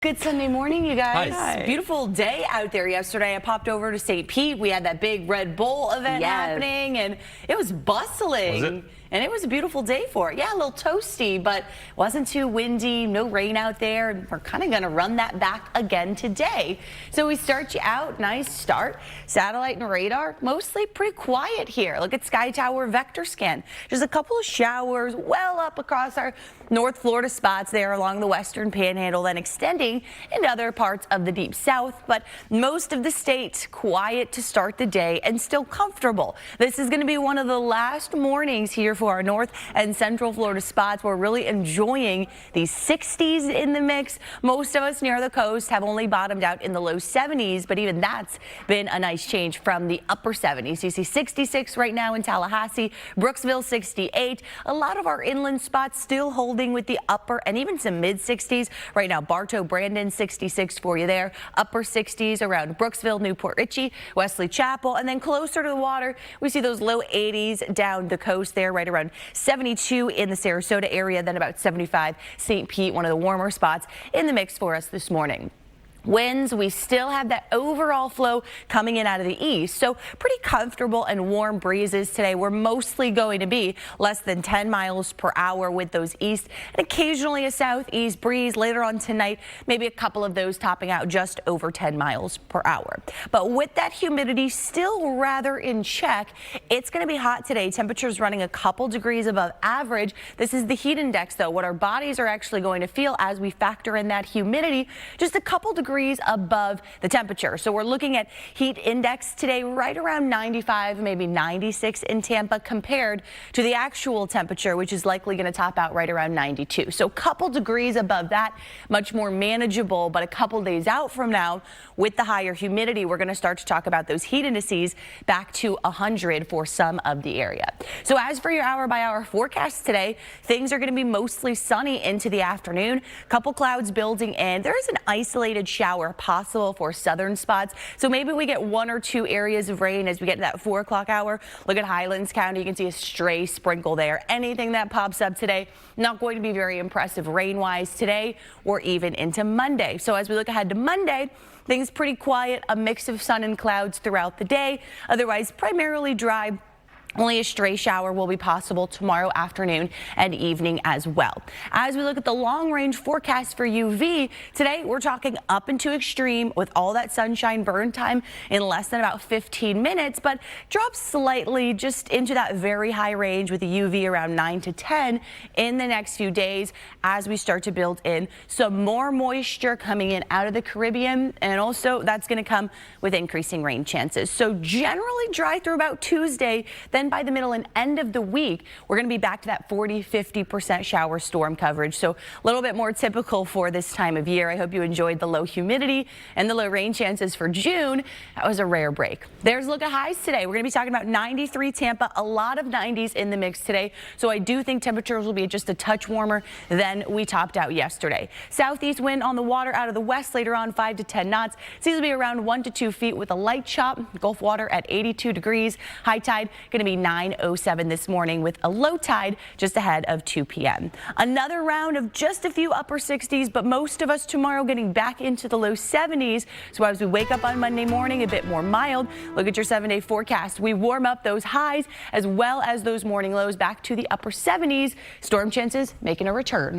Good Sunday morning, you guys. Hi. Beautiful day out there yesterday. I popped over to St. Pete. We had that big Red Bull event happening, and it was bustling. Was it? And it was a beautiful day for it. Yeah, a little toasty, but wasn't too windy, no rain out there. And we're kind of going to run that back again today. So we start you out, nice start. Satellite and radar, mostly pretty quiet here. Look at Sky Tower vector scan. Just a couple of showers well up across our North Florida spots there along the western panhandle, then extending into other parts of the deep south. But most of the state quiet to start the day and still comfortable. This is going to be one of the last mornings here for our north and central Florida spots. We're really enjoying these 60s in the mix. Most of us near the coast have only bottomed out in the low 70s, but even that's been a nice change from the upper 70s. You see 66 right now in Tallahassee, Brooksville 68. A lot of our inland spots still holding with the upper and even some mid 60s. Right now, Bartow, Brandon 66 for you there. Upper 60s around Brooksville, Newport Richey, Wesley Chapel, and then closer to the water, we see those low 80s down the coast there, right around 72 in the Sarasota area, then about 75 St. Pete, one of the warmer spots in the mix for us this morning. Winds, we still have that overall flow coming in out of the east, so pretty comfortable and warm breezes today. We're mostly going to be less than 10 miles per hour with those east and occasionally a southeast breeze later on tonight, maybe a couple of those topping out just over 10 miles per hour. But with that humidity still rather in check, it's going to be hot today. Temperatures running a couple degrees above average. This is the heat index, though, what our bodies are actually going to feel as we factor in that humidity, just a couple degrees above the temperature. So we're looking at heat index today right around 95, maybe 96 in Tampa compared to the actual temperature, which is likely going to top out right around 92. So a couple degrees above that, much more manageable. But a couple days out from now, with the higher humidity, we're going to start to talk about those heat indices back to 100 for some of the area. So as for your hour by hour forecast today, things are going to be mostly sunny into the afternoon. Couple clouds building in. There is an isolated shower possible for southern spots, so maybe we get one or two areas of rain as we get to that 4 o'clock hour. Look at Highlands County. You can see a stray sprinkle there. Anything that pops up today, not going to be very impressive rain wise today or even into Monday. So as we look ahead to Monday, things pretty quiet, a mix of sun and clouds throughout the day. Otherwise primarily dry. Only a stray shower will be possible tomorrow afternoon and evening as well. As we look at the long range forecast for UV, today we're talking up into extreme with all that sunshine burn time in less than about 15 minutes, but drops slightly just into that very high range with the UV around 9 to 10 in the next few days as we start to build in some more moisture coming in out of the Caribbean, and also that's going to come with increasing rain chances. So generally dry through about Tuesday. Then by the middle and end of the week, we're going to be back to that 40-50% shower storm coverage. So a little bit more typical for this time of year. I hope you enjoyed the low humidity and the low rain chances for June. That was a rare break. There's a look at highs today. We're going to be talking about 93 Tampa, a lot of 90s in the mix today. So I do think temperatures will be just a touch warmer than we topped out yesterday. Southeast wind on the water out of the west later on, 5 to 10 knots. Seas will be around 1 to 2 feet with a light chop. Gulf water at 82 degrees. High tide going to be 9:07 this morning with a low tide just ahead of 2 p.m. Another round of just a few upper 60s, but most of us tomorrow getting back into the low 70s. So as we wake up on Monday morning, a bit more mild. Look at your 7-day forecast. We warm up those highs as well as those morning lows back to the upper 70s. Storm chances making a return.